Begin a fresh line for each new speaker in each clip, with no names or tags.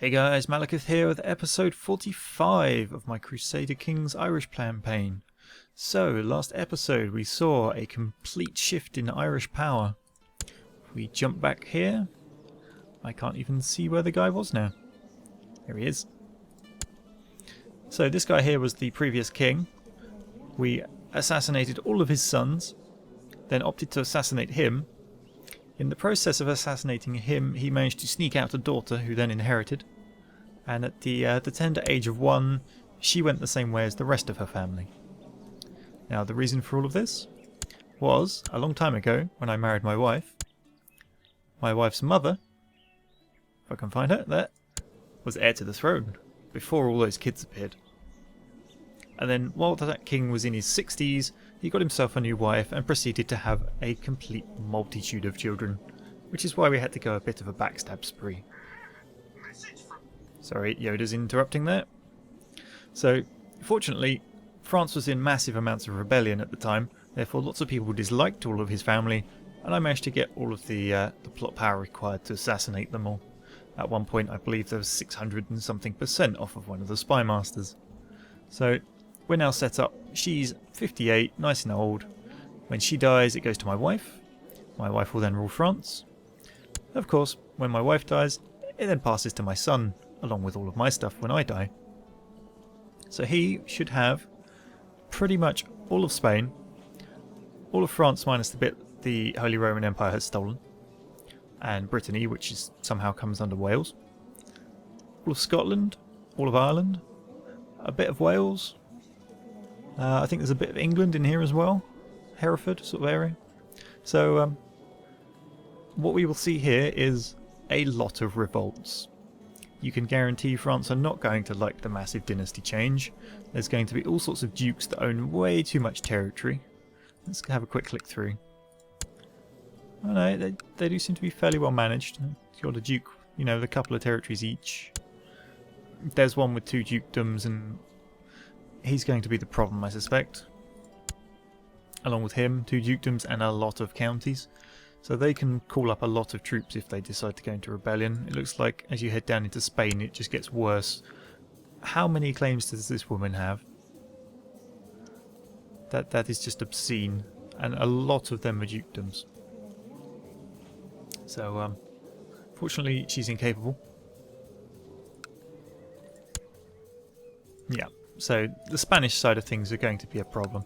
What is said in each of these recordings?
Hey guys, Malakith here with episode 45 of my Crusader King's Irish campaign. So, last episode we saw a complete shift in Irish power. If we jump back here, I can't even see where the guy was now. There he is. So this guy here was the previous king. We assassinated all of his sons, then opted to assassinate him. In the process of assassinating him, he managed to sneak out a daughter who then inherited. And at the tender age of 1, she went the same way as the rest of her family. Now, the reason for all of this was, a long time ago, when I married my wife's mother, if I can find her, there, was heir to the throne, before all those kids appeared. And then, while that king was in his 60s, he got himself a new wife and proceeded to have a complete multitude of children, which is why we had to go a bit of a backstab spree. Sorry, Yoda's interrupting there. So, fortunately, France was in massive amounts of rebellion at the time, therefore lots of people disliked all of his family, and I managed to get all of the plot power required to assassinate them all. At one point, I believe there was 600 and something % off of one of the spy masters. So, we're now set up. She's 58, nice and old. When she dies, it goes to my wife. My wife will then rule France. Of course, when my wife dies, it then passes to my son, along with all of my stuff when I die. So he should have pretty much all of Spain, all of France minus the bit the Holy Roman Empire has stolen, and Brittany, which is somehow comes under Wales, all of Scotland, all of Ireland, a bit of Wales, I think there's a bit of England in here as well, Hereford sort of area. So what we will see here is a lot of revolts. You can guarantee France are not going to like the massive dynasty change. There's going to be all sorts of dukes that own way too much territory. Let's have a quick click through. Oh no, they do seem to be fairly well managed. You've got a duke, you know, a couple of territories each. There's one with 2 dukedoms, and he's going to be the problem, I suspect. Along with him, 2 dukedoms and a lot of counties. So they can call up a lot of troops if they decide to go into rebellion. It looks like as you head down into Spain it just gets worse. How many claims does this woman have? That is just obscene. And a lot of them are dukedoms. So fortunately she's incapable. Yeah, so the Spanish side of things are going to be a problem.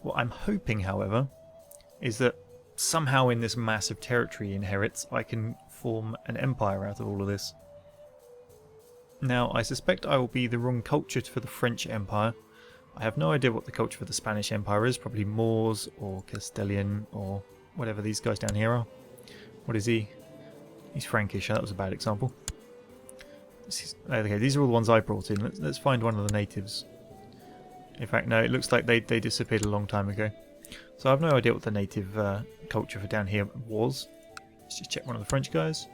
What I'm hoping, however, is that somehow in this massive territory he inherits, I can form an empire out of all of this. Now, I suspect I will be the wrong culture for the French Empire. I have no idea what the culture for the Spanish Empire is, probably Moors or Castilian or whatever these guys down here are. What is he? He's Frankish, that was a bad example. Okay, these are all the ones I brought in. Let's find one of the natives. In fact, no, it looks like they disappeared a long time ago. So I have no idea what the native culture for down here was. Let's just check one of the French guys.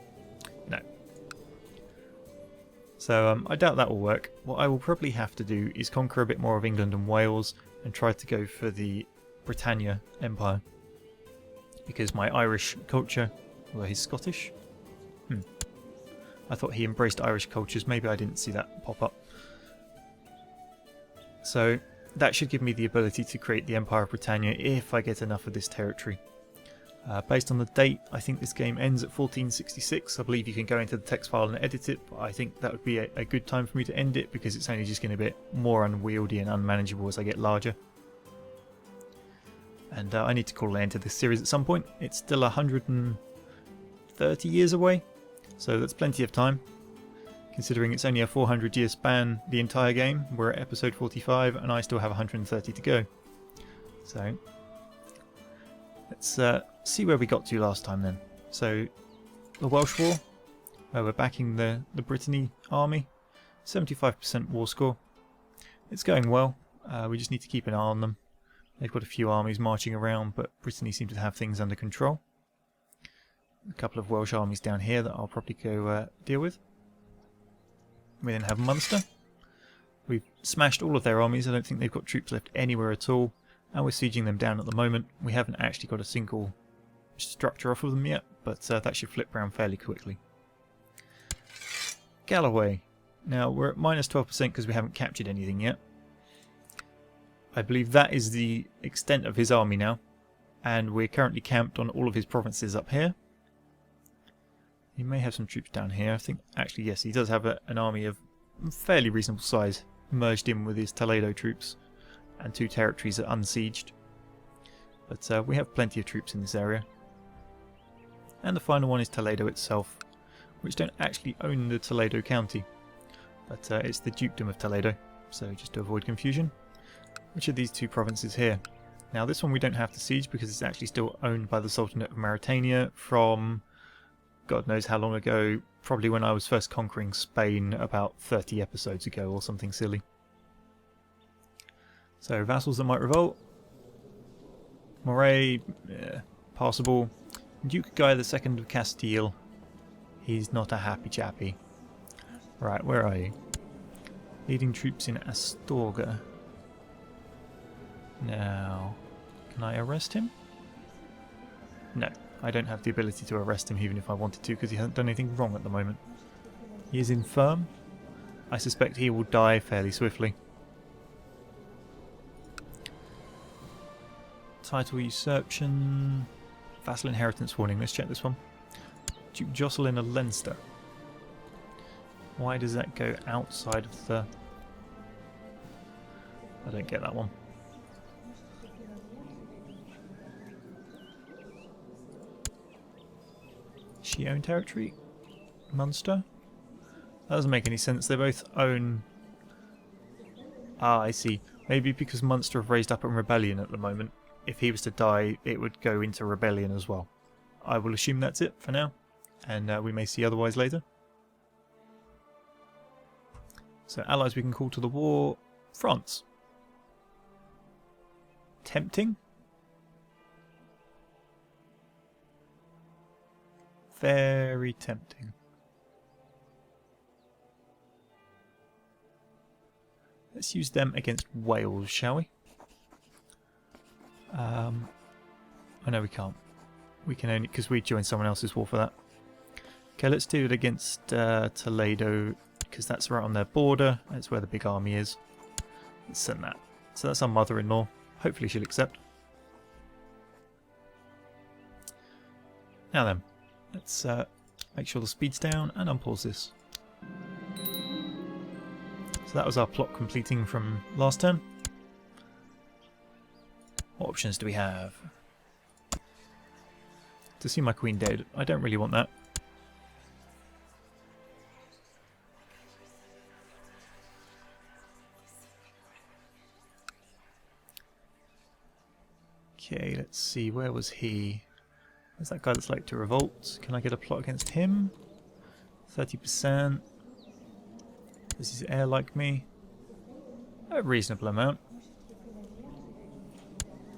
No. So I doubt that will work. What I will probably have to do is conquer a bit more of England and Wales and try to go for the Britannia Empire. Because my Irish culture, although he's Scottish. I thought he embraced Irish cultures. Maybe I didn't see that pop up. So that should give me the ability to create the Empire of Britannia if I get enough of this territory. Based on the date, I think this game ends at 1466. I believe you can go into the text file and edit it, but I think that would be a good time for me to end it because it's only just getting a bit more unwieldy and unmanageable as I get larger. And I need to call an end to this series at some point. It's still 130 years away, so that's plenty of time. Considering it's only a 400-year span, the entire game, we're at episode 45 and I still have 130 to go. So, let's see where we got to last time then. So, the Welsh War, where we're backing the Brittany army, 75% war score. It's going well, we just need to keep an eye on them. They've got a few armies marching around, but Brittany seem to have things under control. A couple of Welsh armies down here that I'll probably go deal with. We then have Munster. We've smashed all of their armies. I don't think they've got troops left anywhere at all. And we're sieging them down at the moment. We haven't actually got a single structure off of them yet, but that should flip around fairly quickly. Galloway. Now we're at minus 12% because we haven't captured anything yet. I believe that is the extent of his army now, and we're currently camped on all of his provinces up here. He may have some troops down here. I think, actually, yes, he does have an army of fairly reasonable size merged in with his Toledo troops and 2 territories that are unsieged. But we have plenty of troops in this area. And the final one is Toledo itself, which don't actually own the Toledo county, but it's the Dukedom of Toledo, so just to avoid confusion. Which are these 2 provinces here? Now this one we don't have to siege because it's actually still owned by the Sultanate of Mauritania from God knows how long ago, probably when I was first conquering Spain about 30 episodes ago or something silly. So vassals that might revolt. Moray, passable. Duke Guy II of Castile. He's not a happy chappy. Right, where are you? Leading troops in Astorga. Now, can I arrest him? No, I don't have the ability to arrest him even if I wanted to because he hasn't done anything wrong at the moment. He is infirm. I suspect he will die fairly swiftly. Title usurpation. Vassal inheritance warning. Let's check this one. Duke Jocelyn of Leinster. Why does that go outside of the... I don't get that one. She own territory? Munster? That doesn't make any sense. They both own... Ah, I see. Maybe because Munster have raised up in rebellion at the moment. If he was to die, it would go into rebellion as well. I will assume that's it for now, and we may see otherwise later. So allies we can call to the war. France. Tempting? Very tempting. Let's use them against Wales, shall we? Oh no, we can't. We can only, because we joined someone else's war for that. Okay, let's do it against Toledo, because that's right on their border. That's where the big army is. Let's send that. So that's our mother-in-law. Hopefully she'll accept. Now then, let's make sure the speed's down and unpause this. So that was our plot completing from last turn. What options do we have? To see my queen dead. I don't really want that. Okay, let's see. Where was he? Where's that guy that's like to revolt? Can I get a plot against him? 30%. Does his heir like me? A reasonable amount.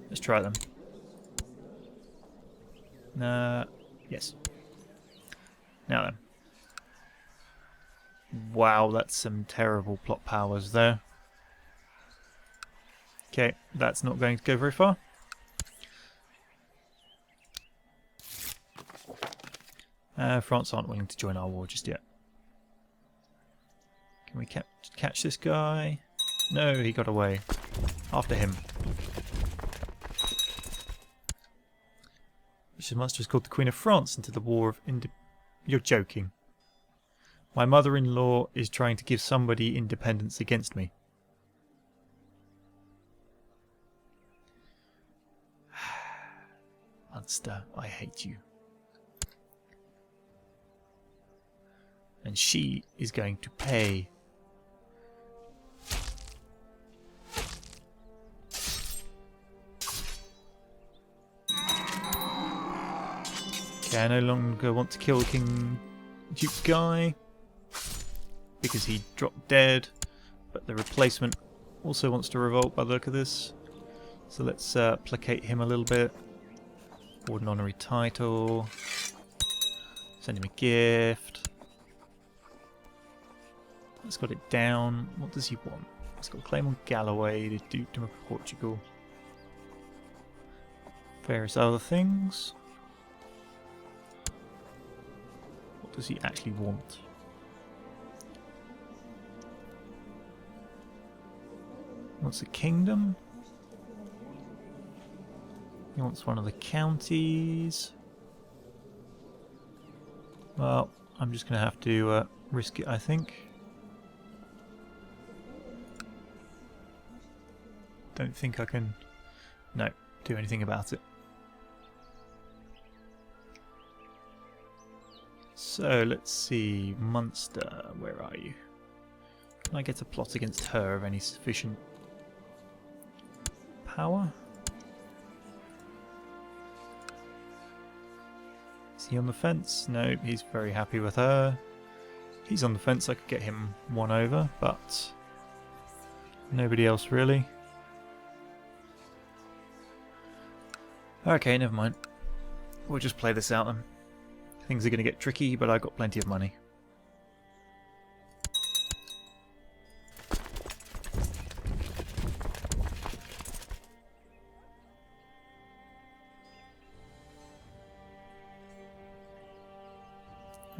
Let's try them. Yes. Now then. Wow, that's some terrible plot powers there. Okay, that's not going to go very far. France aren't willing to join our war just yet. Can we catch this guy? No, he got away. After him. Which monster is called the Queen of France into the War of You're joking. My mother-in-law is trying to give somebody independence against me. Munster, I hate you. And she is going to pay. Okay, I no longer want to kill King Duke Guy because he dropped dead, but the replacement also wants to revolt by the look of this. So let's placate him a little bit. Award an honorary title. Send him a gift. Let's got it down. What does he want? He's got a claim on Galloway, the Dukedom of Portugal. Various other things. What does he actually want? wants a kingdom. He wants one of the counties. Well, I'm just going to have to risk it, I think. Don't think I can, no, do anything about it. So let's see, Munster, where are you? Can I get a plot against her of any sufficient power? Is he on the fence? No, he's very happy with her. He's on the fence, I could get him one over, but nobody else really. Okay, never mind. We'll just play this out then. Things are going to get tricky, but I've got plenty of money.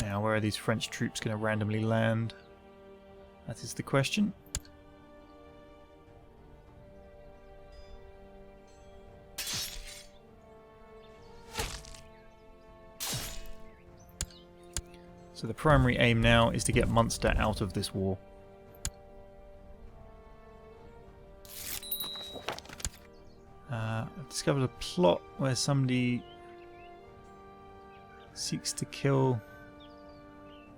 Now, where are these French troops going to randomly land? That is the question. So the primary aim now is to get Munster out of this war. I've discovered a plot where somebody seeks to kill...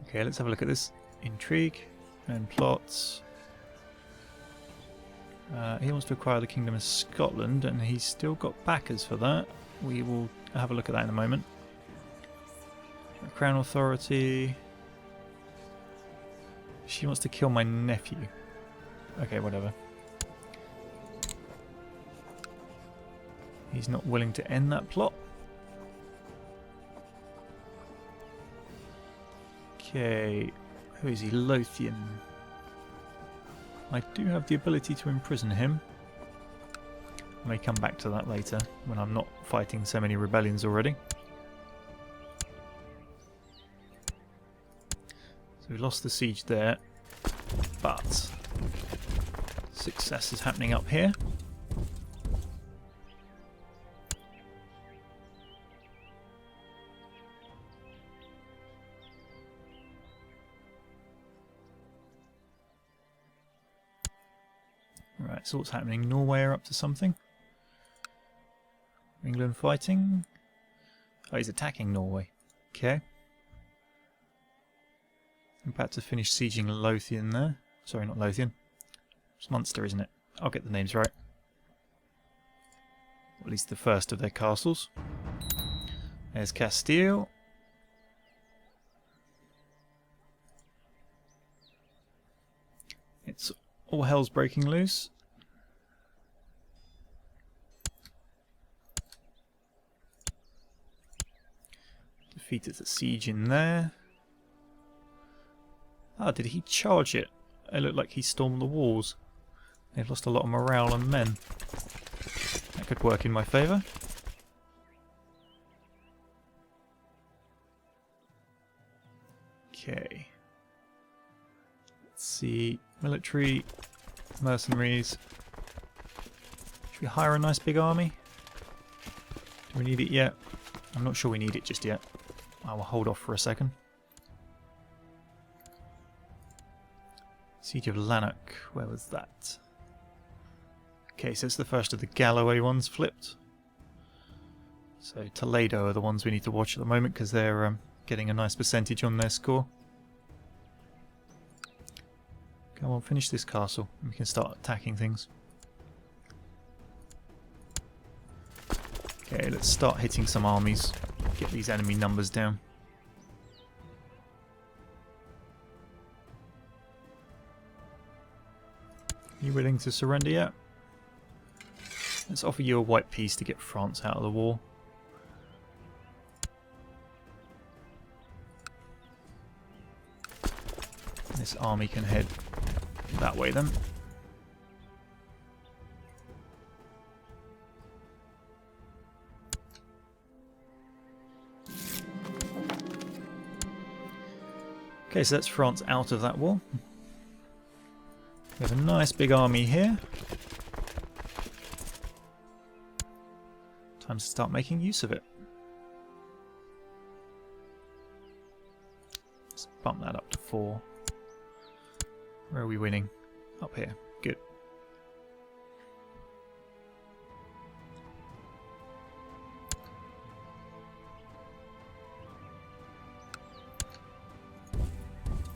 Okay, let's have a look at this. Intrigue and plots. He wants to acquire the Kingdom of Scotland and he's still got backers for that. We will have a look at that in a moment. Crown Authority. She wants to kill my nephew. Okay, whatever. He's not willing to end that plot. Okay, who is he? Lothian. I do have the ability to imprison him. I may come back to that later when I'm not fighting so many rebellions already. So we lost the siege there, but success is happening up here. Right, so what's happening? Norway are up to something. England fighting. Oh, he's attacking Norway. Okay. I'm about to finish sieging Lothian there. Sorry, not Lothian. It's Munster, isn't it? I'll get the names right. Or at least the first of their castles. There's Castile. It's all hell's breaking loose. Defeated the siege in there. Ah, did he charge it? It looked like he stormed the walls. They've lost a lot of morale and men. That could work in my favour. Okay. Let's see. Military, mercenaries. Should we hire a nice big army? Do we need it yet? I'm not sure we need it just yet. I will hold off for a second. Siege of Lanark, where was that? Okay, so it's the first of the Galloway ones flipped. So Toledo are the ones we need to watch at the moment because they're getting a nice percentage on their score. Come on, finish this castle and we can start attacking things. Okay, let's start hitting some armies. Get these enemy numbers down. You willing to surrender yet? Let's offer you a white peace to get France out of the war. This army can head that way then. Okay, so that's France out of that war. We have a nice big army here. Time to start making use of it. Let's bump that up to 4. Where are we winning? Up here. Good.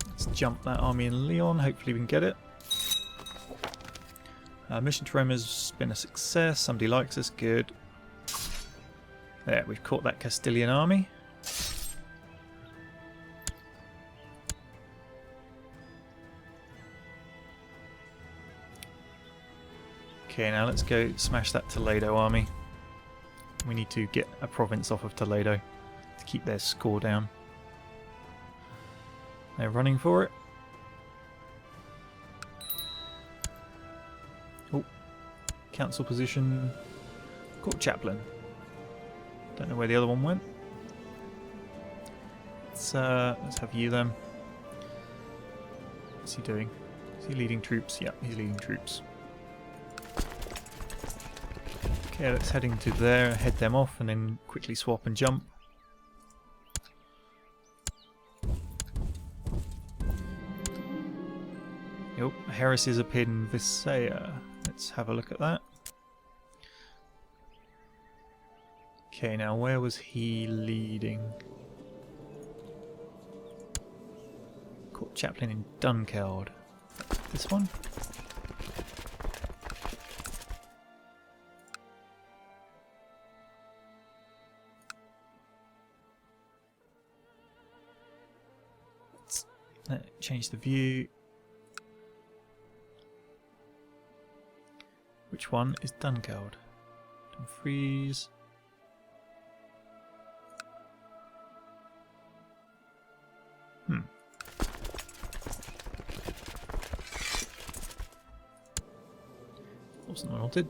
Let's jump that army in Leon. Hopefully we can get it. Mission to Rome has been a success. Somebody likes us. Good. There, we've caught that Castilian army. Okay, now let's go smash that Toledo army. We need to get a province off of Toledo to keep their score down. They're running for it. Oh, council position. Court chaplain. Don't know where the other one went. Let's have you then. What's he doing? Is he leading troops? Yeah, he's leading troops. Okay, let's head into there, head them off, and then quickly swap and jump. Oh, heresies appeared in Visaya. Let's have a look at that. Okay, now where was he leading? Court chaplain in Dunkeld. This one? Let's change the view. Which one is Dunkeld? Dumfries. Wasn't what I wanted.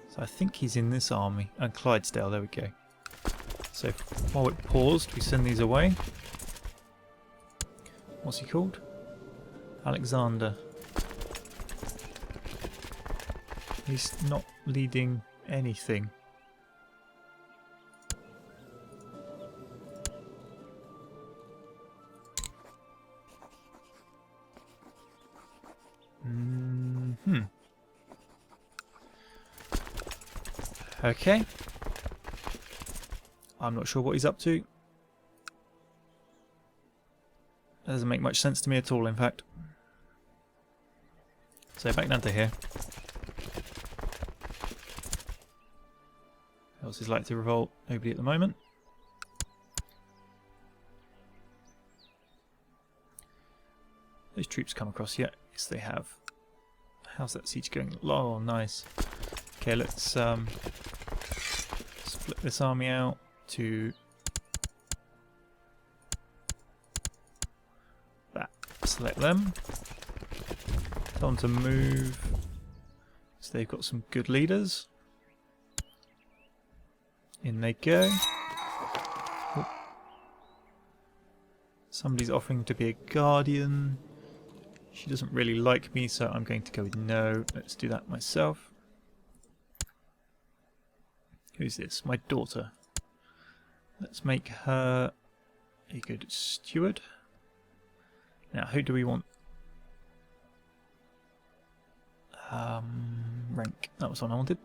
So I think he's in this army. Clydesdale, there we go. So while it paused, we send these away. What's he called? Alexander. He's not leading anything. Okay. I'm not sure what he's up to. That doesn't make much sense to me at all, in fact. So back down to here. Who else is likely to revolt? Nobody at the moment. Those troops come across yet? Yes, they have. How's that siege going? Oh, nice. Okay, let's split this army out to that. Select them. Tell them to move. So they've got some good leaders. In they go. Oh. Somebody's offering to be a guardian. She doesn't really like me, so I'm going to go with no. Let's do that myself. Who's this? My daughter. Let's make her a good steward. Now, who do we want? Rank. That was one I wanted.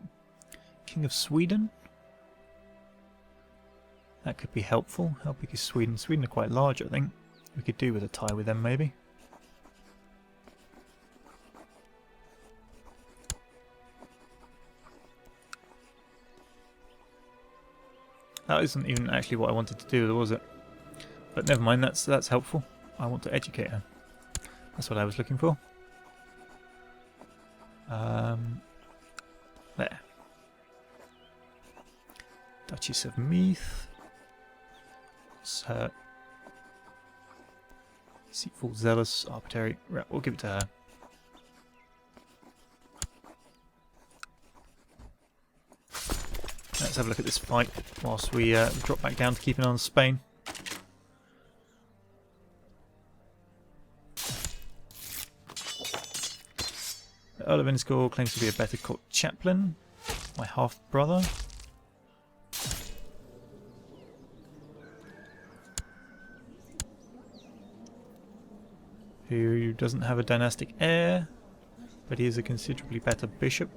King of Sweden. That could be helpful. How big is Sweden? Sweden are quite large, I think. We could do with a tie with them, maybe. That isn't even actually what I wanted to do, was it? But never mind, that's helpful. I want to educate her. That's what I was looking for. There. Duchess of Meath. What's her? Deceitful, zealous, arbitrary. Right, we'll give it to her. Let's have a look at this fight whilst we drop back down to keep an eye on Spain. The Earl of Enniscorn claims to be a better court chaplain. My half-brother. Who doesn't have a dynastic heir, but he is a considerably better bishop.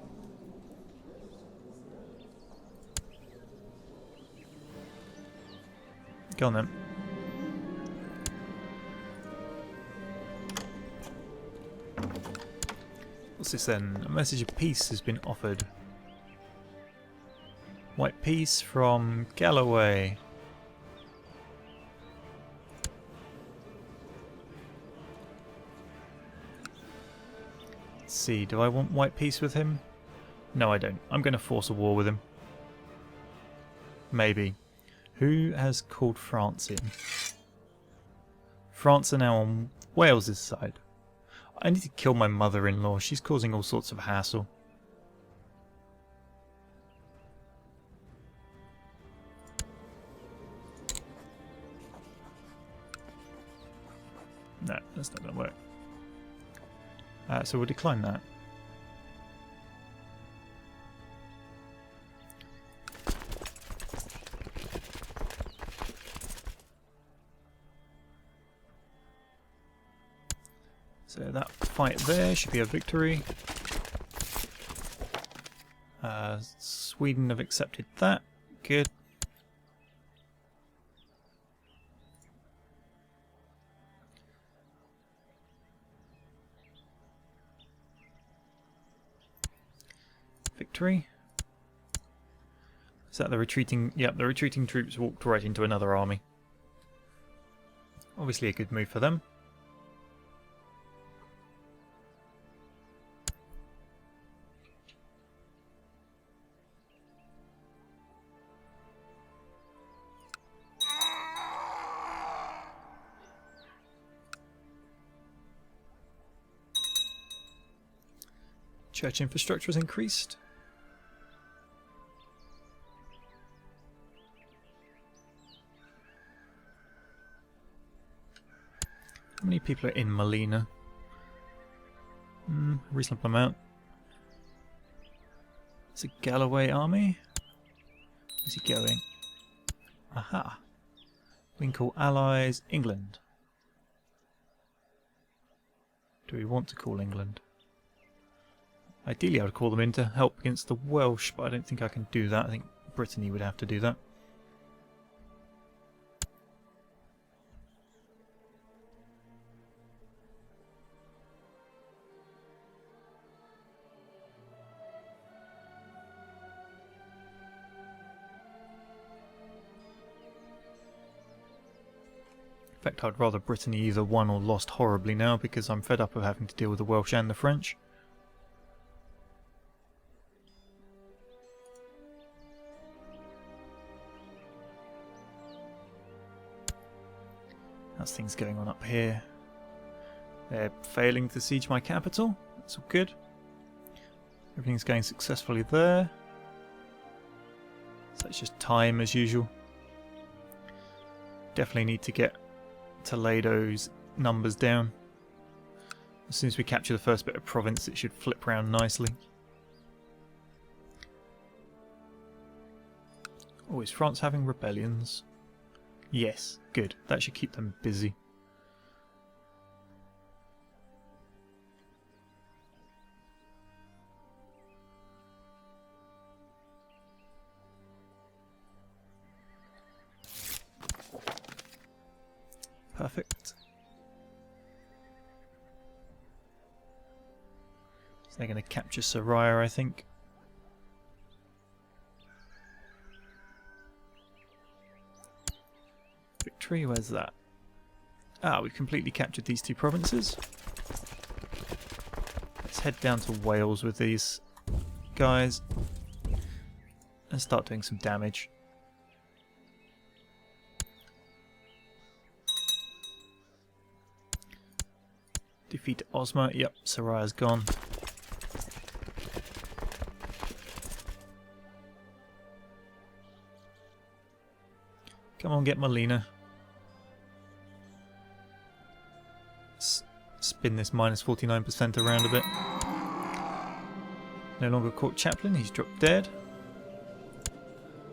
Go on then. What's this then? A message of peace has been offered. White peace from Galloway. Let's see, do I want white peace with him? No, I don't. I'm going to force a war with him. Maybe. Who has called France in? France are now on Wales's side. I need to kill my mother-in-law. She's causing all sorts of hassle. No, that's not going to work. So we'll decline that. So that fight there should be a victory. Sweden have accepted that. Good. Victory. Is that the retreating? Yep, the retreating troops walked right into another army. Obviously a good move for them. Church infrastructure was increased. How many people are in Molina? Reasonable amount. It's a Galloway army. Where's he going? Aha. We can call allies England. Do we want to call England? Ideally I would call them in to help against the Welsh, but I don't think I can do that. I think Brittany would have to do that. In fact, I'd rather Brittany either won or lost horribly now, because I'm fed up of having to deal with the Welsh and the French. How's things going on up here? They're failing to siege my capital. That's all good. Everything's going successfully there. So it's just time as usual. Definitely need to get Toledo's numbers down. As soon as we capture the first bit of province, it should flip round nicely. Oh, is France having rebellions? Yes, good. That should keep them busy. Perfect. So they're going to capture Soraya, I think. Victory, where's that? Ah, we've completely captured these two provinces. Let's head down to Wales with these guys and start doing some damage. Defeat Osma. Yep, Soraya's gone. Come on, get Molina. Spin this minus 49% around a bit. no longer court chaplain, he's dropped dead.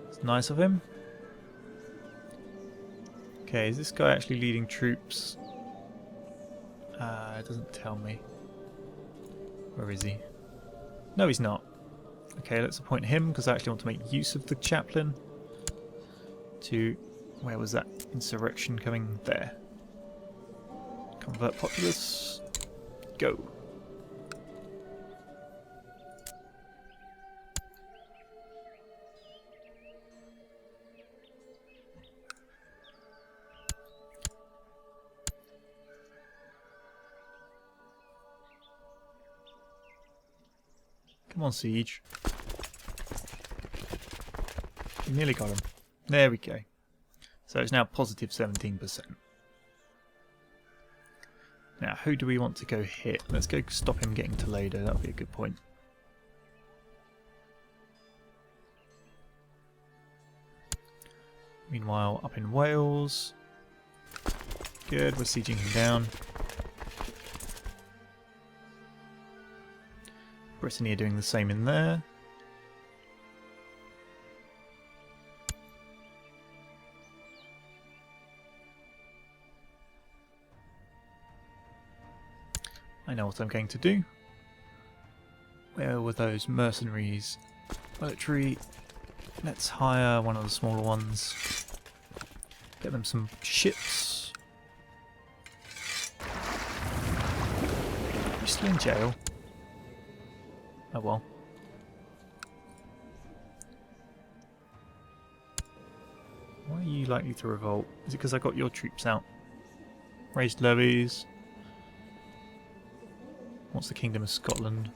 It's nice of him. Okay, is this guy actually leading troops? It doesn't tell me. Where is he? No, he's not. Okay, let's appoint him because I actually want to make use of the chaplain to... Where was that insurrection coming? There. Convert populace. Go. Come on, Siege. You nearly got him. There we go. So it's now positive 17%. Now, who do we want to go hit? Let's go stop him getting Toledo. That would be a good point. Meanwhile, up in Wales. Good, we're sieging him down. Brittany are doing the same in there. I know what I'm going to do. Where were those mercenaries? Military. Let's hire one of the smaller ones. Get them some ships. You're still in jail. Oh well. Why are you likely to revolt? Is it because I got your troops out? Raised levies. What's the Kingdom of Scotland?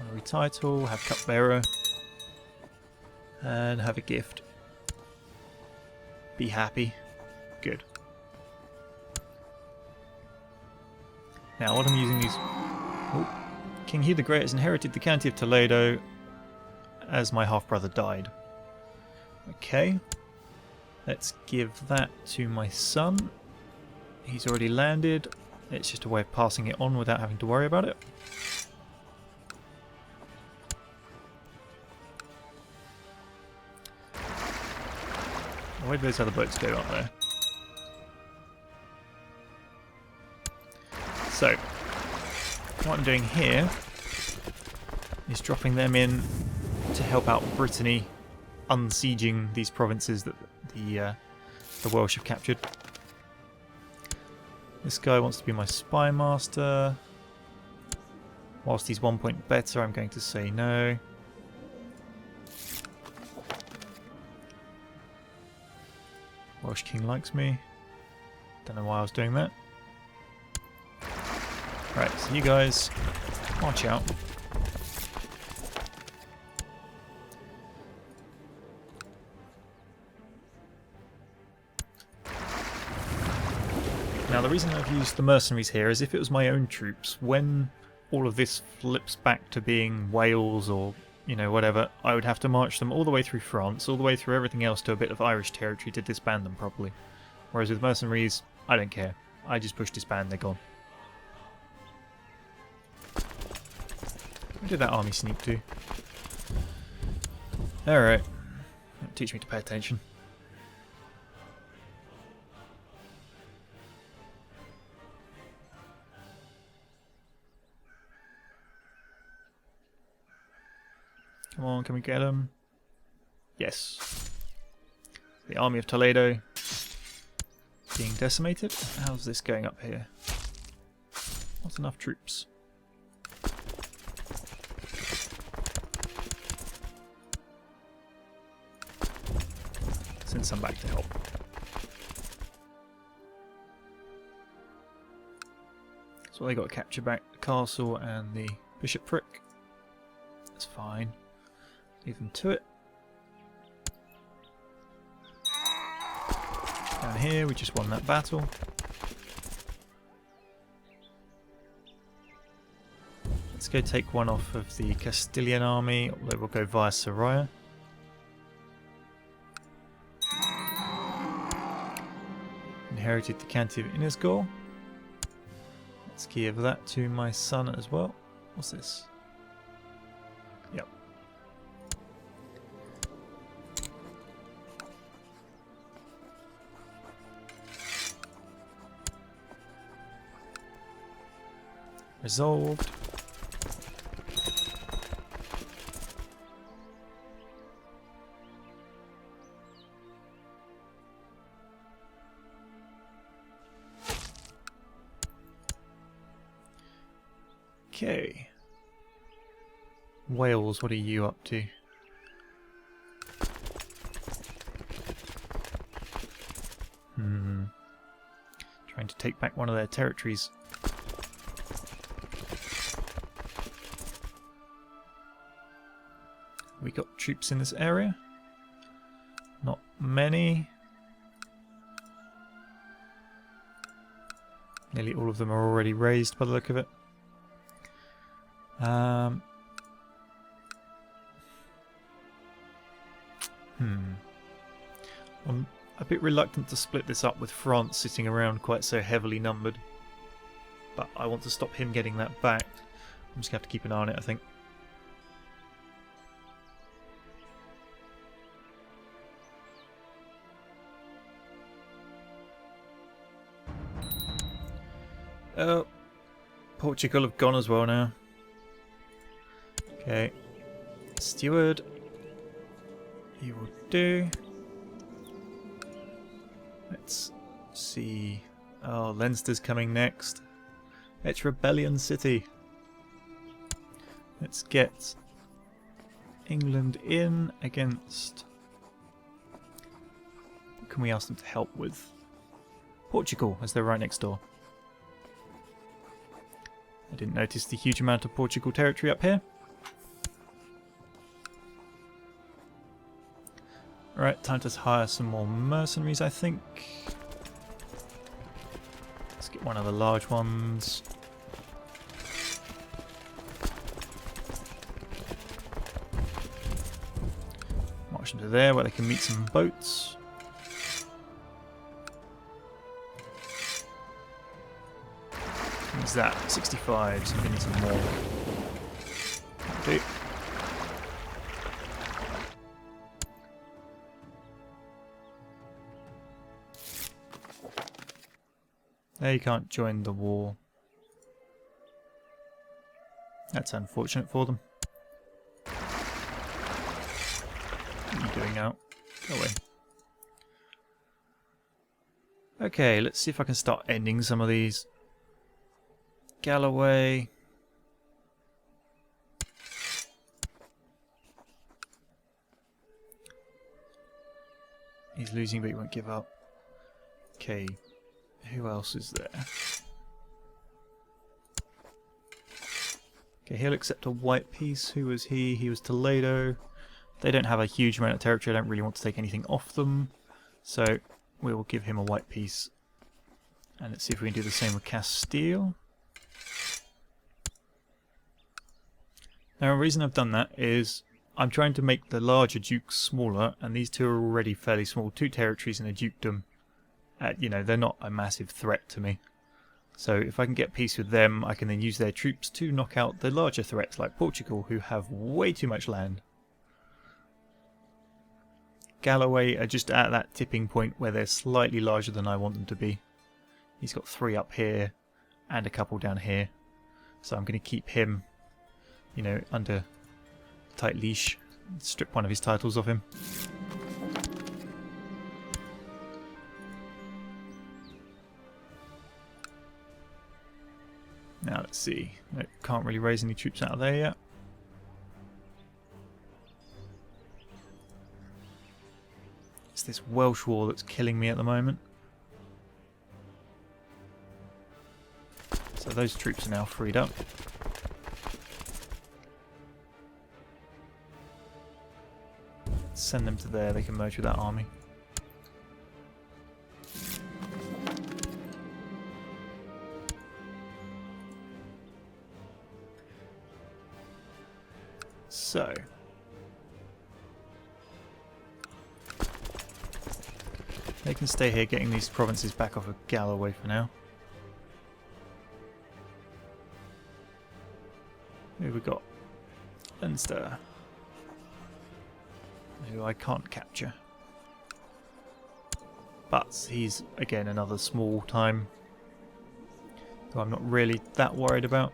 Honorary title, have cupbearer. And have a gift. Be happy. Good. Now what I'm using these... Oh, King Hugh the Great has inherited the county of Toledo as my half-brother died. Okay. Let's give that to my son. He's already landed. It's just a way of passing it on without having to worry about it. Where do those other boats go up there? So, what I'm doing here is dropping them in to help out Brittany unsieging these provinces that the Welsh have captured. This guy wants to be my spy master. Whilst he's 1 point better, I'm going to say no. Welsh king likes me. Don't know why I was doing that. Right, so you guys, march out. Now the reason I've used the mercenaries here is if it was my own troops, when all of this flips back to being Wales or, you know, whatever, I would have to march them all the way through France, all the way through everything else to a bit of Irish territory to disband them properly. Whereas with mercenaries, I don't care. I just push disband, they're gone. Where did that army sneak to? Alright. Teach me to pay attention. Come on, can we get him? Yes. The army of Toledo being decimated. How's this going up here? Not enough troops. Send some back to help. So they got to capture back the castle and the bishopric. That's fine. Leave them to it. Down here, we just won that battle. Let's go take one off of the Castilian army, although we'll go via Soraya. Inherited the county of Inisgol. Let's give that to my son as well. What's this? Yep. Resolved. Okay. Wales, what are you up to? Trying to take back one of their territories. We got troops in this area? Not many. Nearly all of them are already raised by the look of it. I'm a bit reluctant to split this up with France sitting around quite so heavily numbered. But I want to stop him getting that back. I'm just going to have to keep an eye on it, I think. Oh, Portugal have gone as well now. Okay, steward, you will do. Let's see. Oh, Leinster's coming next. It's Rebellion City. Let's get England in against. What can we ask them to help with? Portugal, as they're right next door. I didn't notice the huge amount of Portugal territory up here. Alright, time to hire some more mercenaries, I think. Let's get one of the large ones. March them to there where they can meet some boats. What's that? 65, so we need some more. Do. They can't join the war. That's unfortunate for them. What are you doing now? Go away. Okay, let's see if I can start ending some of these. Galloway. He's losing, but he won't give up. Okay, who else is there? Okay, he'll accept a white piece. Who was he? He was Toledo. They don't have a huge amount of territory. I don't really want to take anything off them. So we will give him a white piece. And let's see if we can do the same with Castile. Now, the reason I've done that is I'm trying to make the larger dukes smaller, and these two are already fairly small. 2 territories in a dukedom. You know, they're not a massive threat to me. So if I can get peace with them, I can then use their troops to knock out the larger threats like Portugal, who have way too much land. Galloway are just at that tipping point where they're slightly larger than I want them to be. He's got 3 up here and a couple down here. So I'm going to keep him, you know, under tight leash. Strip one of his titles off him. Now let's see. Nope, can't really raise any troops out of there yet. It's this Welsh war that's killing me at the moment. So those troops are now freed up. Send them to there, they can merge with that army. So, they can stay here getting these provinces back off of Galloway for now. Who we got? Leinster. Who I can't capture. But he's, again, another small time who I'm not really that worried about.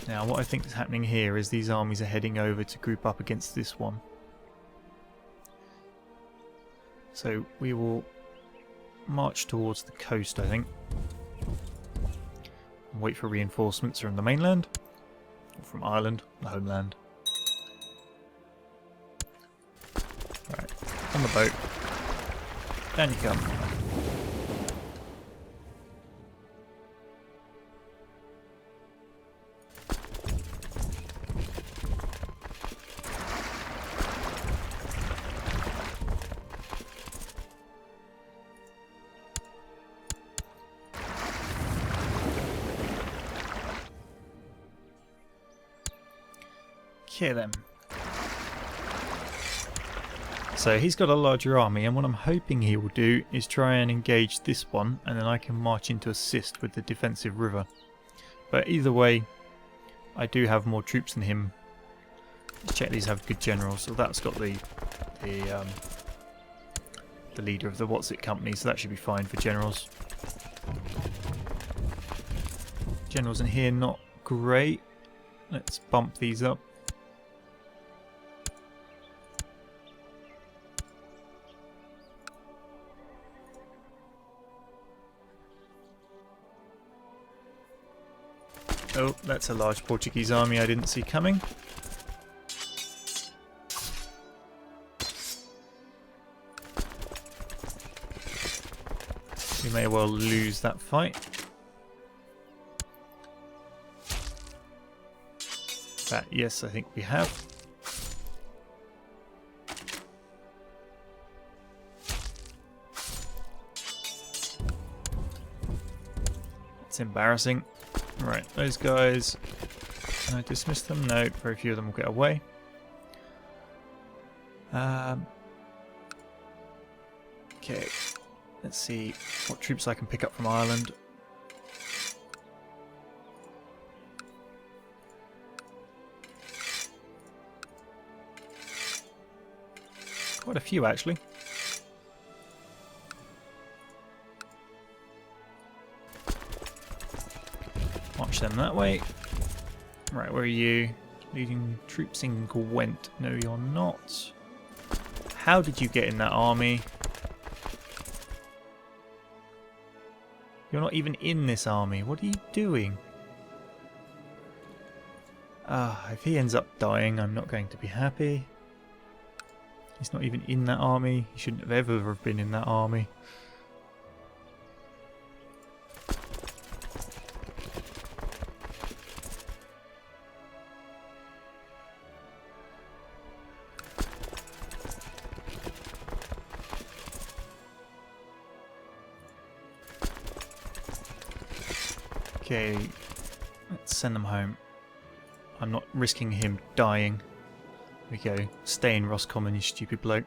Now, what I think is happening here is these armies are heading over to group up against this one. So we will march towards the coast, I think. And wait for reinforcements from the mainland. Or from Ireland, the homeland. Right, on the boat. Down you come. Okay then. So he's got a larger army, and what I'm hoping he will do is try and engage this one, and then I can march in to assist with the defensive river. But either way, I do have more troops than him. Let's check these have good generals. So that's got the leader of the What's It company, so that should be fine for generals. Generals in here not great. Let's bump these up. Oh, that's a large Portuguese army I didn't see coming. We may well lose that fight. That, yes, I think we have. It's embarrassing. Right, those guys, can I dismiss them? No, very few of them will get away. Okay, let's see what troops I can pick up from Ireland. Quite a few, actually. March them that way. Right, where are you? Leading troops in Gwent. No, you're not. How did you get in that army? You're not even in this army. What are you doing? If he ends up dying, I'm not going to be happy. He's not even in that army. He shouldn't have ever have been in that army. Okay, let's send them home. I'm not risking him dying. There we go. Stay in Roscommon, you stupid bloke.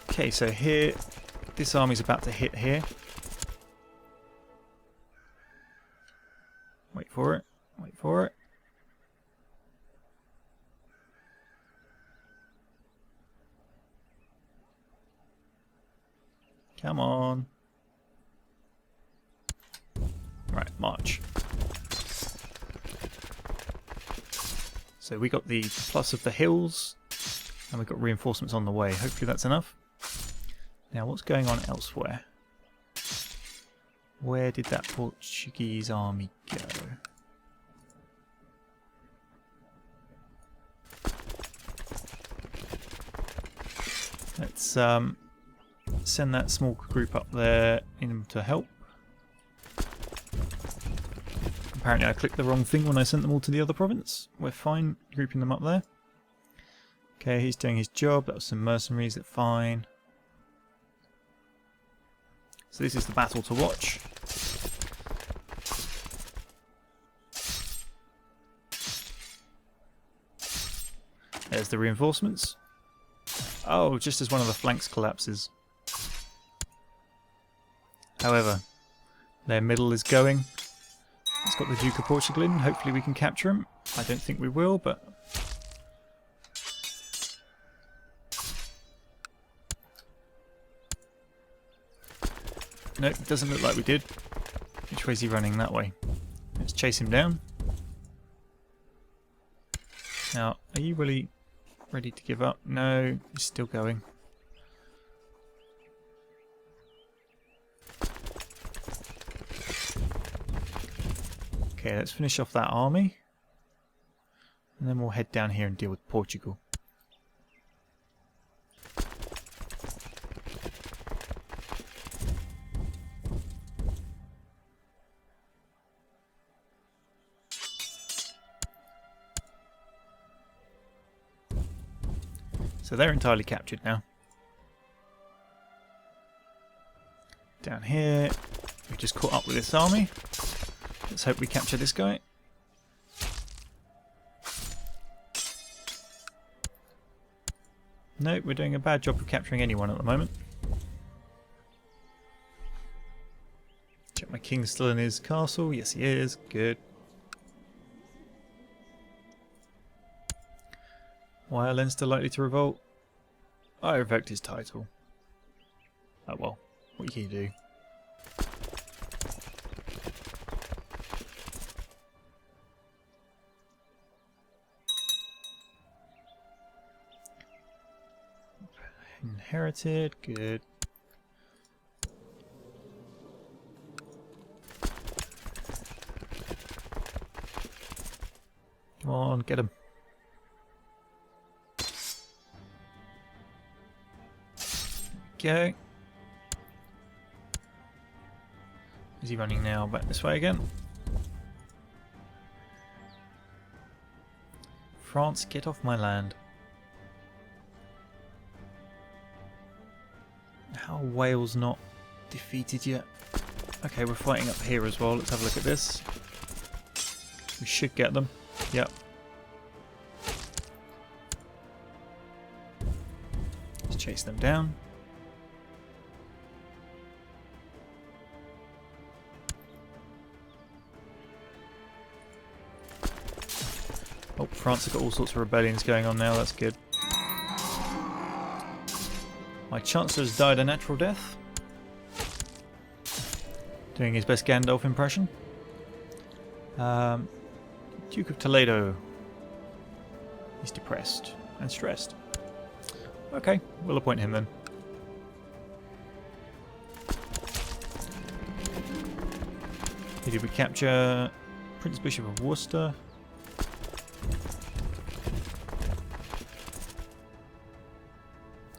Okay, so here, this army's about to hit here. Wait for it. Wait for it. Come on. Right, march. So we got the plus of the hills, and we've got reinforcements on the way. Hopefully that's enough. Now, what's going on elsewhere? Where did that Portuguese army go? Let's send that small group up there in to help. Apparently I clicked the wrong thing when I sent them all to the other province. We're fine grouping them up there. Okay, he's doing his job. That was some mercenaries. That's fine. So this is the battle to watch. There's the reinforcements. Oh, just as one of the flanks collapses. However, their middle is going. It's got the Duke of Portugal in. Hopefully we can capture him. I don't think we will, but... Nope, it doesn't look like we did. Which way is he running? That way. Let's chase him down. Now, are you really ready to give up? No, he's still going. Okay, let's finish off that army. And then we'll head down here and deal with Portugal. So they're entirely captured now. Down here, we just caught up with this army. Let's hope we capture this guy. No, we're doing a bad job of capturing anyone at the moment. Check my king's still in his castle. Yes, he is. Good. Why are Leinster likely to revolt? I revoked his title. Oh well, what can you do? Inherited, good. Come on, get him. Go. Is he running now? Back this way again. France, get off my land. How are Wales not defeated yet? Okay, we're fighting up here as well. Let's have a look at this. We should get them. Yep. Let's chase them down. Oh, France have got all sorts of rebellions going on now, that's good. My Chancellor's died a natural death. Doing his best Gandalf impression. Duke of Toledo. He's depressed and stressed. Okay, we'll appoint him then. Who did we capture? Prince Bishop of Worcester.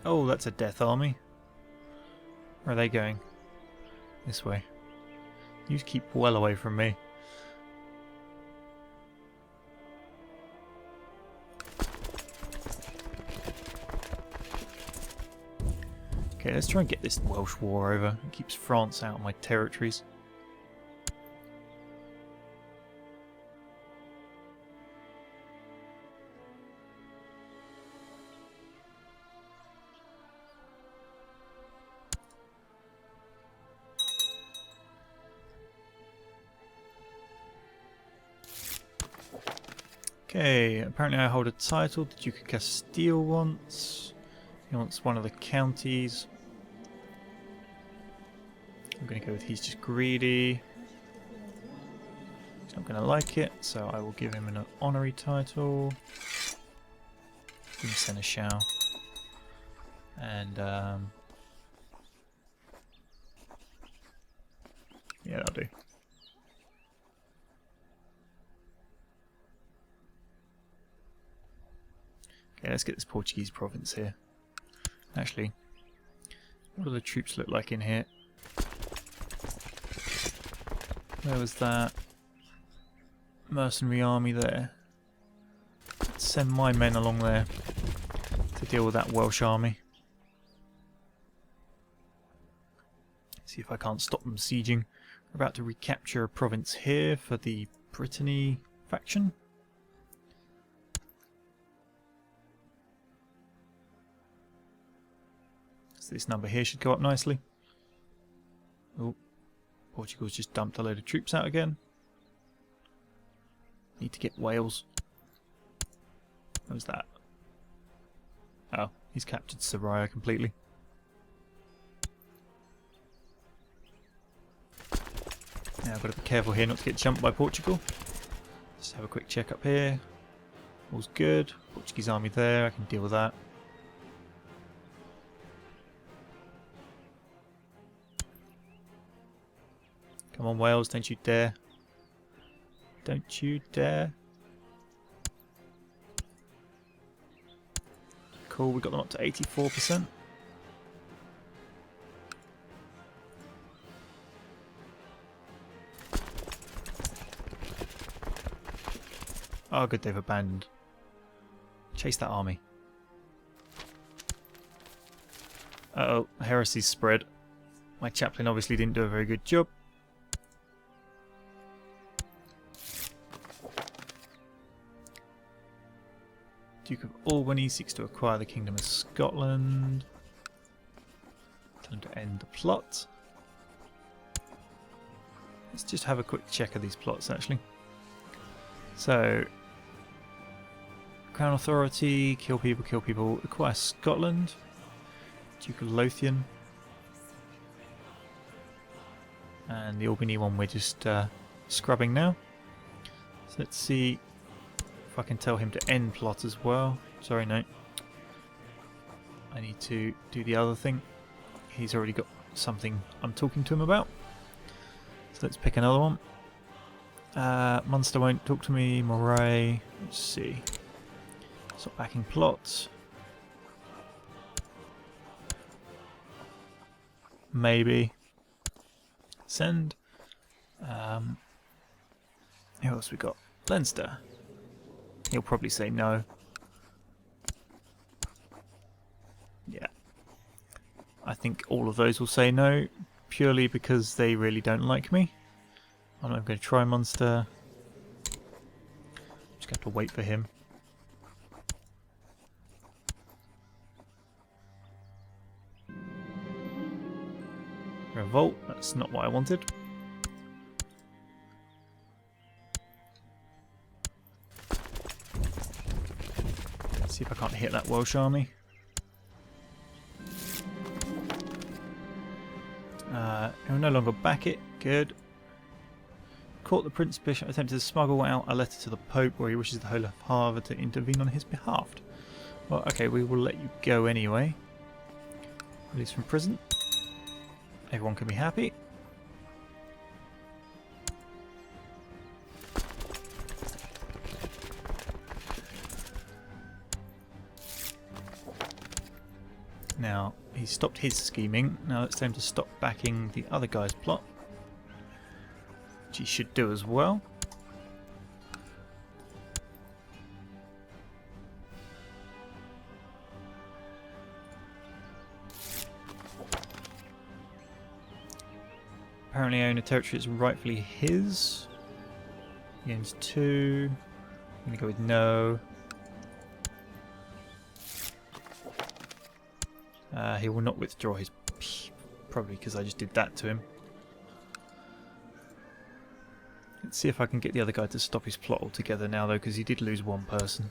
Oh, that's a death army. Where are they going? This way. You keep well away from me. Okay, let's try and get this Welsh war over. It keeps France out of my territories. Okay, apparently I hold a title. The Duke of Castile wants. He wants one of the counties. I'm going to go with he's just greedy. He's not going to like it, so I will give him an honorary title. Give him Seneschal. And, yeah, that'll do. Okay, let's get this Portuguese province here. Actually, what do the troops look like in here? Where was that mercenary army there? Let's send my men along there to deal with that Welsh army. See if I can't stop them sieging. We're about to recapture a province here for the Brittany faction. So this number here should go up nicely. Oh, Portugal's just dumped a load of troops out again. Need to get Wales. What was that? Oh, he's captured Soraya completely. Now I've got to be careful here not to get jumped by Portugal. Just have a quick check up here. All's good. Portuguese army there, I can deal with that. Come on Wales, don't you dare. Don't you dare. Cool, we got them up to 84%. Oh good, they've abandoned. Chase that army. Uh-oh, heresy's spread. My chaplain obviously didn't do a very good job. Duke of Albany seeks to acquire the Kingdom of Scotland. Tell him to end the plot. Let's just have a quick check of these plots actually. So, Crown Authority, kill people, acquire Scotland. Duke of Lothian. And the Albany one we're just scrubbing now. So let's see if I can tell him to end plot as well. Sorry, no. I need to do the other thing. He's already got something I'm talking to him about. So let's pick another one. Munster won't talk to me. Moray. Let's see. Stop backing plots. Maybe. Send. Who else we got? Leinster. He'll probably say no. Yeah. I think all of those will say no, purely because they really don't like me. I'm not going to try Munster. Just have to wait for him. Revolt, that's not what I wanted. See if I can't hit that Welsh army. He'll no longer back it. Good. Caught the Prince Bishop attempted to smuggle out a letter to the Pope where he wishes the whole of Harvard to intervene on his behalf. Well, okay, we will let you go anyway. Release from prison. Everyone can be happy. Now, he stopped his scheming. Now it's time to stop backing the other guy's plot. Which he should do as well. Apparently own a territory that's rightfully his. He owns 2. I'm going to go with no. He will not withdraw his... Probably because I just did that to him. Let's see if I can get the other guy to stop his plot altogether now though, because he did lose one person.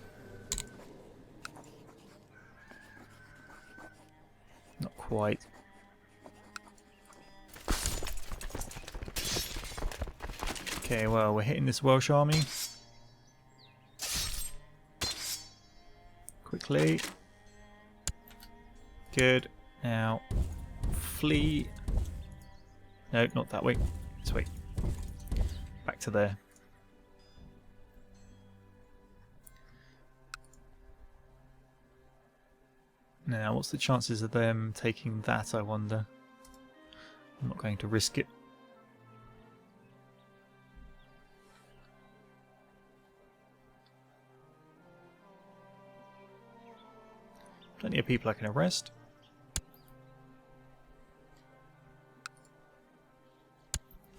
Not quite. Okay, well, we're hitting this Welsh army. Quickly. Good. Now, flee. No, not that way. This way. Back to there. Now, what's the chances of them taking that, I wonder? I'm not going to risk it. Plenty of people I can arrest.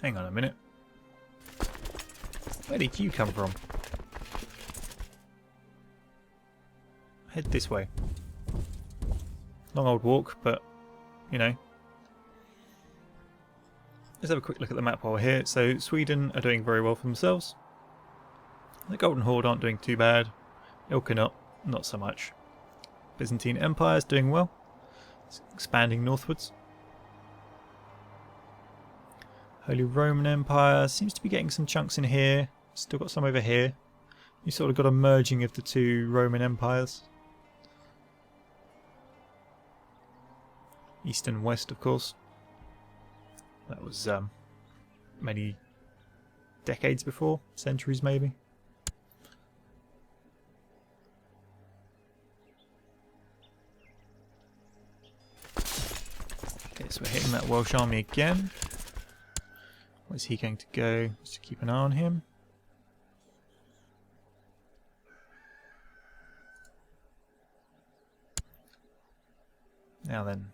Hang on a minute. Where did you come from? Head this way. Long old walk, but you know. Let's have a quick look at the map while we're here. So Sweden are doing very well for themselves. The Golden Horde aren't doing too bad. Ilkhanate, not so much. Byzantine Empire is doing well. It's expanding northwards. Holy Roman Empire seems to be getting some chunks in here. Still got some over here. You sort of got a merging of the two Roman empires. East and West, of course. That was many decades before, centuries maybe. Okay, so we're hitting that Welsh army again. Where's he going to go? Just to keep an eye on him. Now then.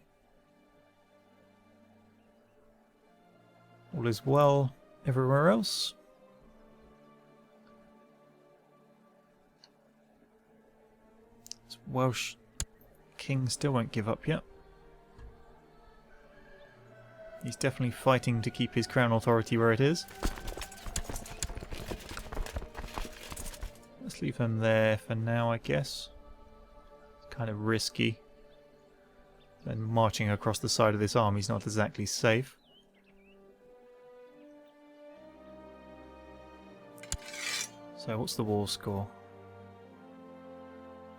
All is well everywhere else. This Welsh king still won't give up yet. He's definitely fighting to keep his crown authority where it is. Let's leave him there for now, I guess. It's kind of risky. And marching across the side of this army is not exactly safe. So what's the war score?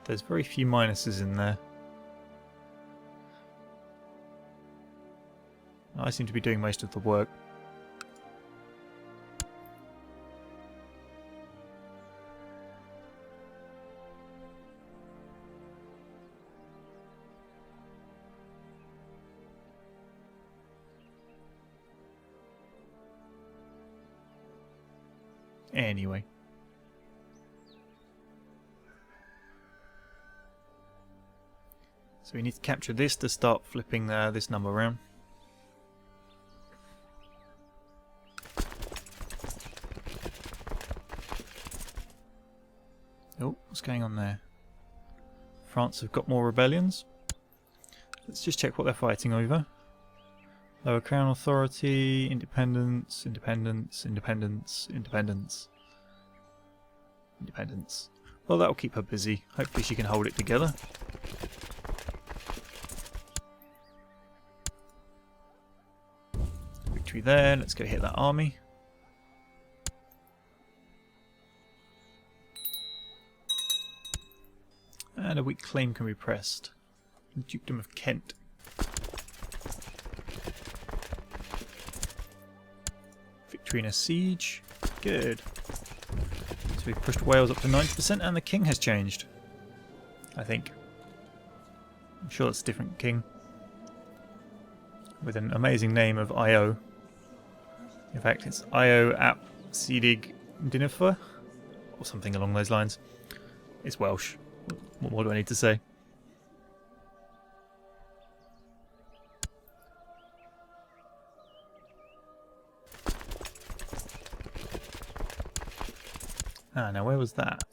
There's very few minuses in there. I seem to be doing most of the work. Anyway. So we need to capture this to start flipping this number around. Oh, what's going on there? France have got more rebellions. Let's just check what they're fighting over. Lower Crown Authority, Independence, Independence, Independence, Independence, Independence. Well, that'll keep her busy. Hopefully she can hold it together. Victory there. Let's go hit that army. And a weak claim can be pressed. The Dukedom of Kent. Victory in a siege. Good. So we've pushed Wales up to 90% and the king has changed. I think. I'm sure it's a different king. With an amazing name of Io. In fact, it's Io ap Sidig Dinifer. Or something along those lines. It's Welsh. What more do I need to say? Ah, now where was that?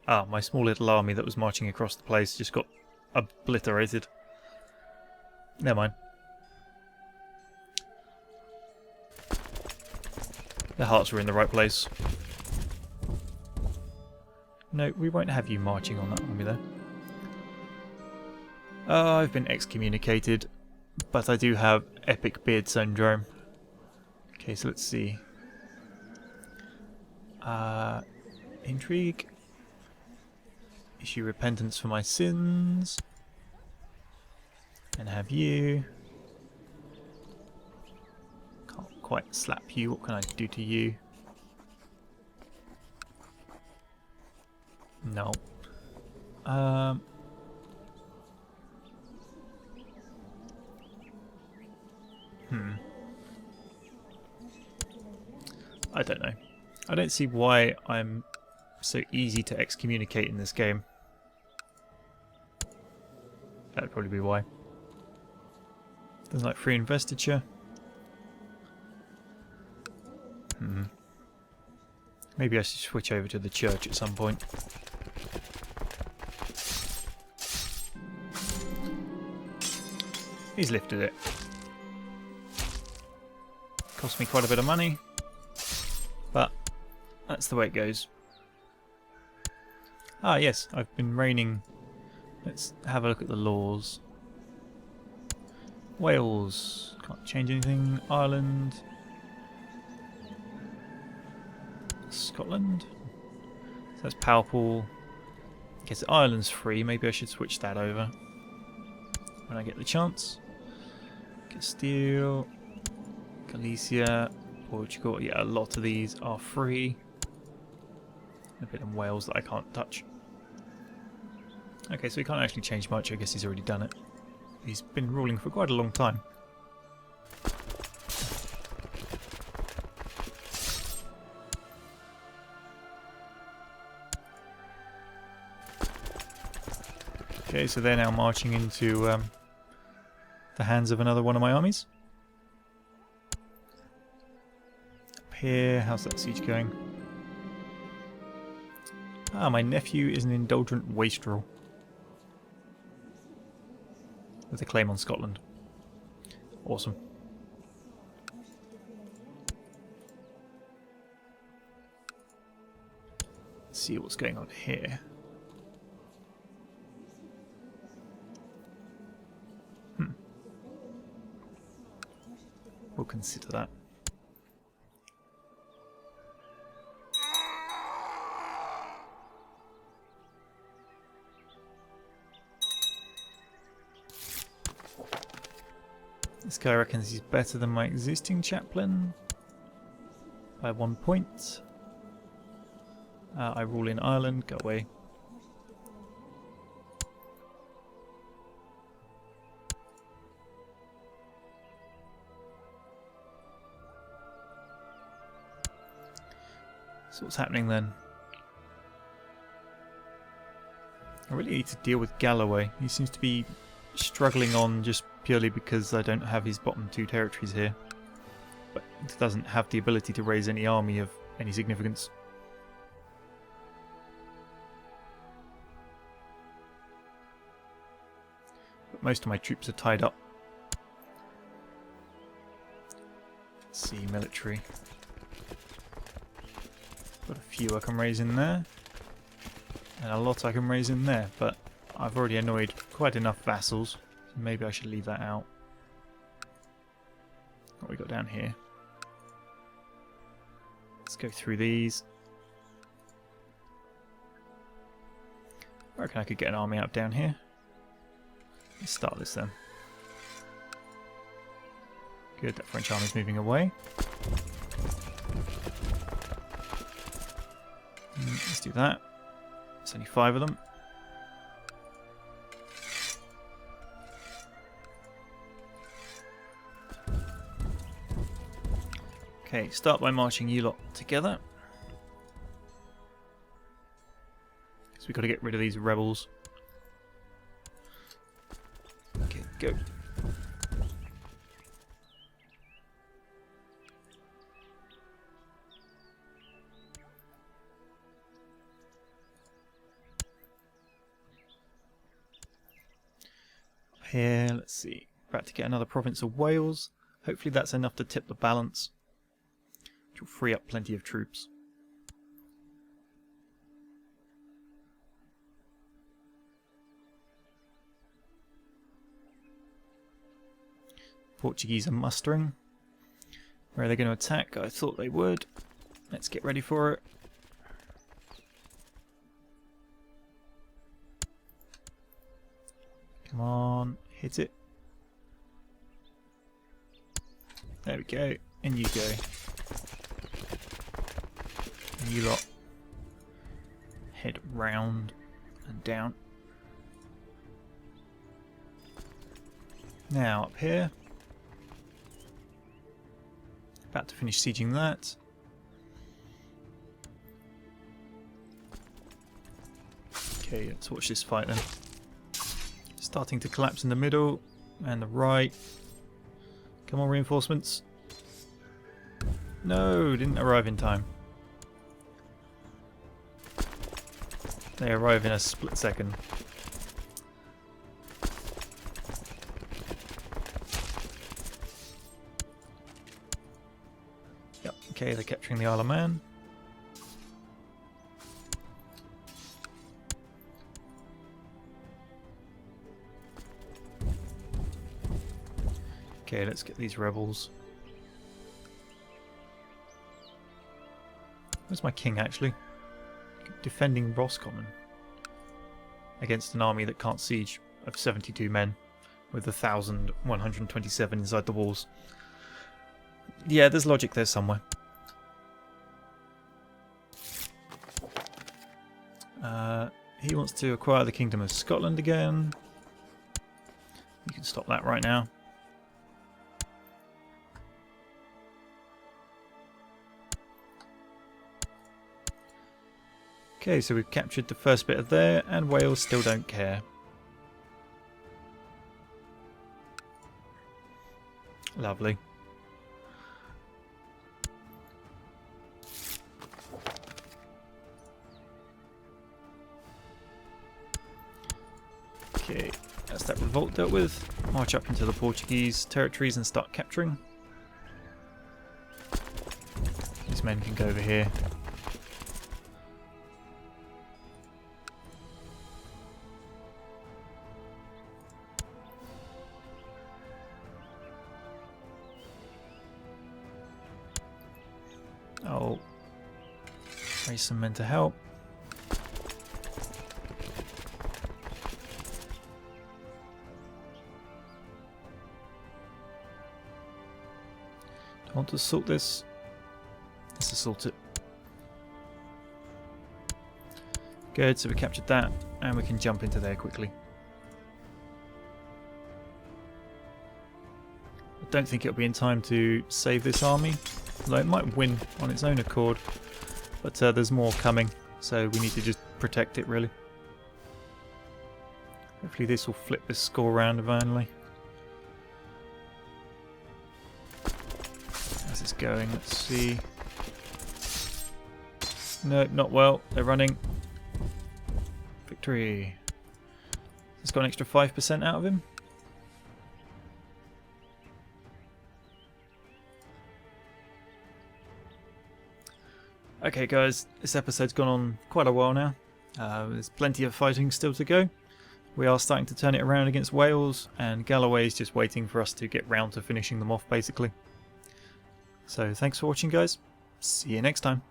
Ah, my small little army that was marching across the place just got obliterated. Never mind. Their hearts were in the right place. No, we won't have you marching on that army there. I've been excommunicated, but I do have epic beard syndrome. Okay, so let's see. Intrigue. Issue repentance for my sins. And have you. Can't quite slap you. What can I do to you? No. I don't know. I don't see why I'm so easy to excommunicate in this game. That would probably be why. Doesn't like free investiture. Maybe I should switch over to the church at some point. He's lifted it. Cost me quite a bit of money, but that's the way it goes. Ah yes, I've been reigning. Let's have a look at the laws. Wales, can't change anything. Ireland. Scotland. So that's Powerpool. I guess Ireland's free, maybe I should switch that over when I get the chance. Castile, Galicia, Portugal, yeah, a lot of these are free. A bit in Wales that I can't touch. Okay, so he can't actually change much, I guess he's already done it. He's been ruling for quite a long time. Okay, so they're now marching into the hands of another one of my armies. Up here, how's that siege going? Ah, my nephew is an indulgent wastrel with a claim on Scotland. Awesome. Let's see what's going on here. We'll consider that. This guy reckons he's better than my existing chaplain by 1 point. I rule in Ireland, go away. So what's happening then? I really need to deal with Galloway. He seems to be struggling on just purely because I don't have his bottom two territories here. But he doesn't have the ability to raise any army of any significance. But most of my troops are tied up. Let's see, military. Got a few I can raise in there, and a lot I can raise in there, but I've already annoyed quite enough vassals, so maybe I should leave that out. What we got down here? Let's go through these. I reckon I could get an army out down here. Let's start this then. Good, that French army's moving away. Let's do that. There's only 5 of them. Okay, start by marching you lot together. Because we've got to get rid of these rebels. Okay, go. Here, let's see, about to get another province of Wales. Hopefully that's enough to tip the balance, which will free up plenty of troops. Portuguese are mustering. Where are they going to attack? I thought they would. Let's get ready for it. Come on, hit it. There we go. And you go. And you lot head round and down. Now up here. About to finish sieging that. Okay, let's watch this fight then. Starting to collapse in the middle and the right. Come on, reinforcements. No, didn't arrive in time. They arrive in a split second. Okay, they're capturing the Isle of Man. Okay, let's get these rebels. Where's my king actually? Defending Roscommon against an army that can't siege of 72 men with 1,127 inside the walls. Yeah, there's logic there somewhere. He wants to acquire the Kingdom of Scotland again. You can stop that right now. Okay, so we've captured the first bit of there, and Wales still don't care. Lovely. Okay, that's that revolt dealt with. March up into the Portuguese territories and start capturing. These men can go over here. I'll raise some men to help. Do I want to assault this? Let's assault it. Good, so we captured that, and we can jump into there quickly. I don't think it'll be in time to save this army. Although it might win on its own accord, but there's more coming, so we need to just protect it really. Hopefully this will flip this score around finally. How's this going? Let's see. No, not well. They're running. Victory. It's got an extra 5% out of him. Okay guys, this episode's gone on quite a while now. There's plenty of fighting still to go. We are starting to turn it around against Wales, and Galloway is just waiting for us to get round to finishing them off basically. So thanks for watching guys, see you next time.